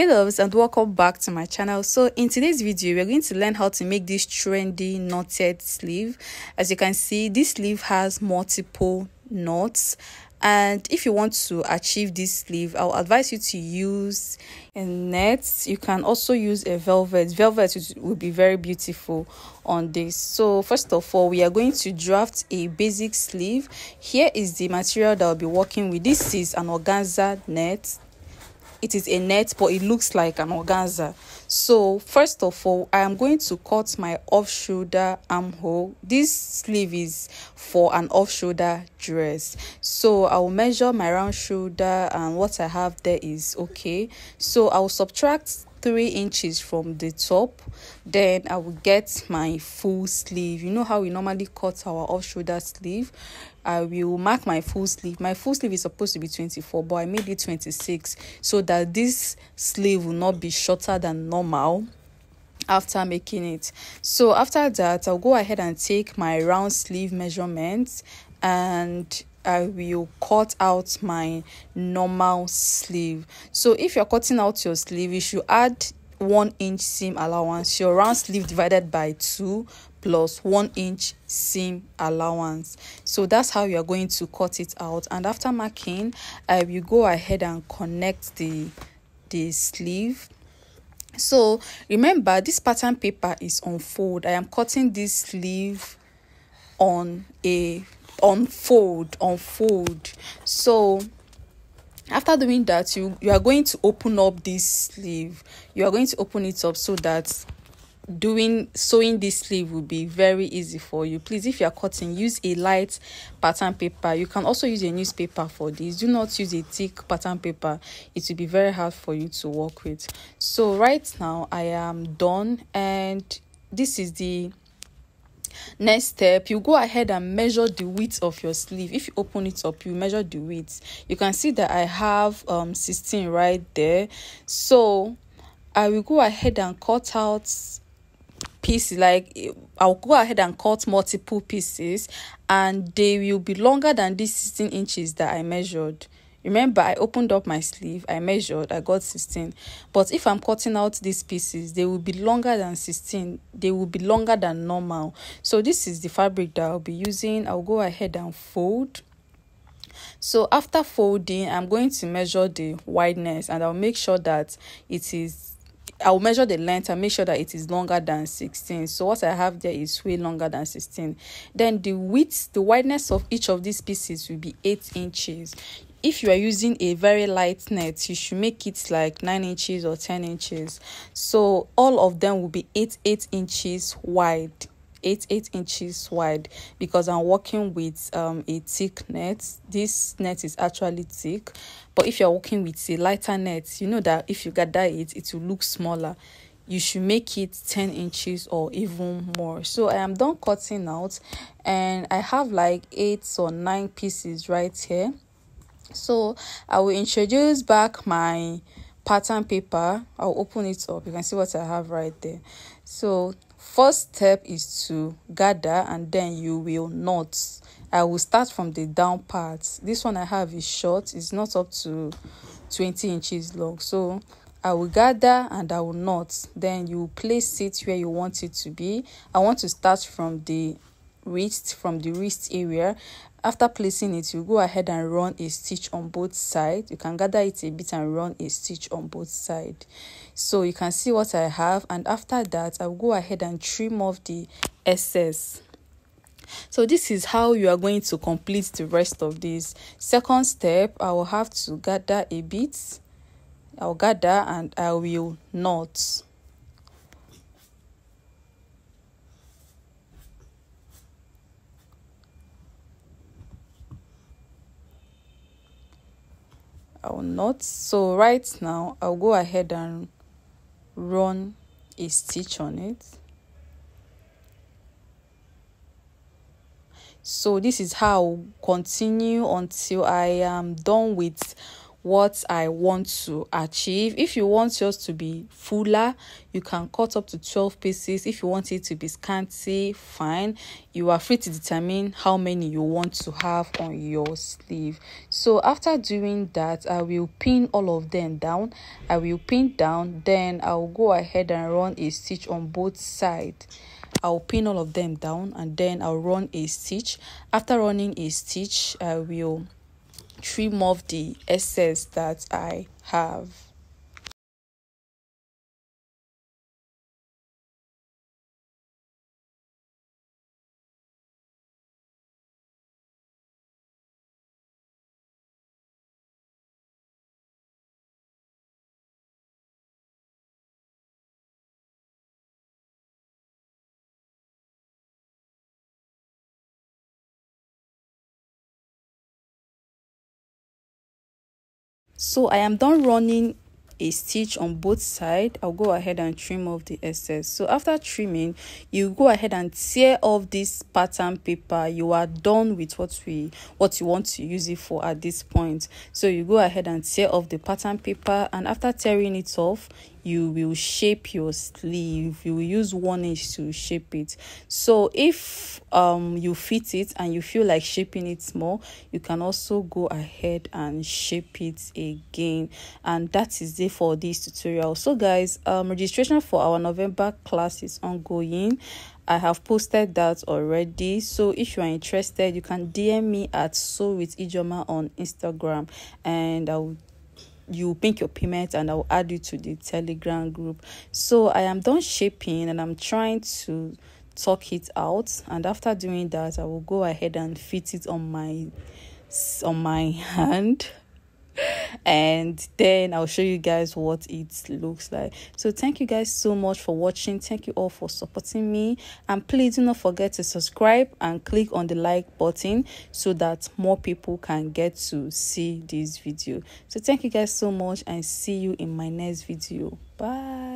Hey loves, and welcome back to my channel. So in today's video we're going to learn how to make this trendy knotted sleeve. As you can see, this sleeve has multiple knots, and if you want to achieve this sleeve, I'll advise you to use a net. You can also use a velvet will be very beautiful on this. So first of all, we are going to draft a basic sleeve. Here is the material that I'll be working with. This is an organza net. It is a net, but it looks like an organza. So first of all, I am going to cut my off-shoulder armhole. This sleeve is for an off-shoulder dress. So I will measure my round shoulder, and what I have there is okay. So I will subtract 3 inches from the top, then I will get my full sleeve. You know how we normally cut our off-shoulder sleeve? I will mark my full sleeve. My full sleeve is supposed to be 24, but I made it 26 so that this sleeve will not be shorter than normal after making it. So after that, I'll go ahead and take my round sleeve measurements, and I will cut out my normal sleeve. So if you're cutting out your sleeve, you should add 1 inch seam allowance. Your round sleeve divided by 2 plus 1 inch seam allowance. So that's how you are going to cut it out. And after marking, I will go ahead and connect the sleeve. So remember, this pattern paper is on fold. I am cutting this sleeve on fold. So after doing that, you are going to open up this sleeve. You are going to open it up so that sewing this sleeve will be very easy for you. Please, if you are cutting, use a light pattern paper. You can also use a newspaper for this. Do not use a thick pattern paper. It will be very hard for you to work with. So right now I am done, and this is the next step. You go ahead and measure the width of your sleeve. If you open it up, you measure the width. You can see that I have 16 right there. So I will go ahead and cut out pieces. Like, I'll go ahead and cut multiple pieces, and they will be longer than these 16 inches that I measured. Remember, I opened up my sleeve, I measured, I got 16. But if I'm cutting out these pieces, they will be longer than 16. They will be longer than normal. So this is the fabric that I'll be using. I'll go ahead and fold. So after folding, I'm going to measure the wideness, and I'll make sure that I'll measure the length and make sure that it is longer than 16. So what I have there is way longer than 16. Then the width, the wideness of each of these pieces will be 8 inches. If you are using a very light net, you should make it like 9 inches or 10 inches. So all of them will be 8 inches wide. 8 inches wide, because I'm working with a thick net. This net is actually thick, but if you're working with a lighter net, you know that if you gather it will look smaller. You should make it 10 inches or even more. So I am done cutting out, and I have like 8 or 9 pieces right here. So I will introduce back my pattern paper. I'll open it up. You can see what I have right there. So first step is to gather, and then you will knot. I will start from the down part. This one I have is short. It's not up to 20 inches long. So I will gather and I will knot. Then you place it where you want it to be. I want to start from the wrist area. After placing it, you go ahead and run a stitch on both sides. You can gather it a bit and run a stitch on both sides. So you can see what I have, and after that I'll go ahead and trim off the excess. So this is how you are going to complete the rest of this. Second step, I will have to gather a bit. I'll gather and I will knot. I'll knot. So right now I'll go ahead and run a stitch on it. So this is how I'll continue until I am done with what I want to achieve. If you want yours to be fuller, you can cut up to 12 pieces. If you want it to be scanty, fine. You are free to determine how many you want to have on your sleeve. So after doing that, I will pin all of them down. I will pin down, then I'll go ahead and run a stitch on both sides. I'll pin all of them down and then I'll run a stitch. After running a stitch, I will trim off the excess that I have. So I am done running a stitch on both sides. I'll go ahead and trim off the excess. So after trimming, you go ahead and tear off this pattern paper. You are done with what you want to use it for at this point. So you go ahead and tear off the pattern paper, and after tearing it off, you will shape your sleeve. You will use 1 inch to shape it. So if you fit it and you feel like shaping it more, you can also go ahead and shape it again. And that is it for this tutorial. So guys, registration for our November class is ongoing. I have posted that already. So if you are interested, you can DM me at Sew with Ijoma on Instagram, and you make your payment and I'll add you to the Telegram group. So I am done shaping and I'm trying to tuck it out, and after doing that, I will go ahead and fit it on my hand, and then I'll show you guys what it looks like. So thank you guys so much for watching. Thank you all for supporting me, and please do not forget to subscribe and click on the like button so that more people can get to see this video. So thank you guys so much, and see you in my next video. Bye.